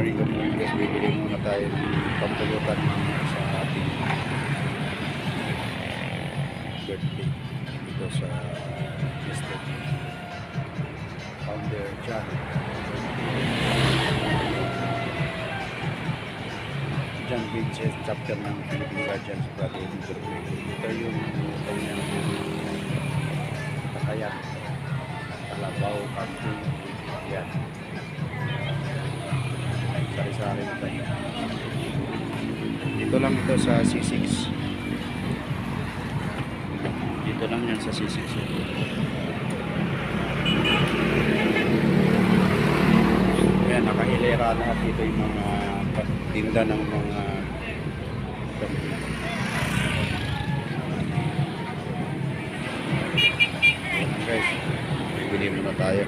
morning, good morning guys. Bibili muna tayo ng pampulutan mamaya sa ating birthday dito sa Mr. Founder John. John Vincent, chapter ng Philippine Guardians Brotherhood. Ito yung kanyang kakayan. Kalabaw, camping, yan. Sari-sari na tayo. Dito lang ito sa C6. Dito lang yan sa C6. Ayan, nakahilera lahat dito yung mga tinda ng mga guys, bibili muna tayo.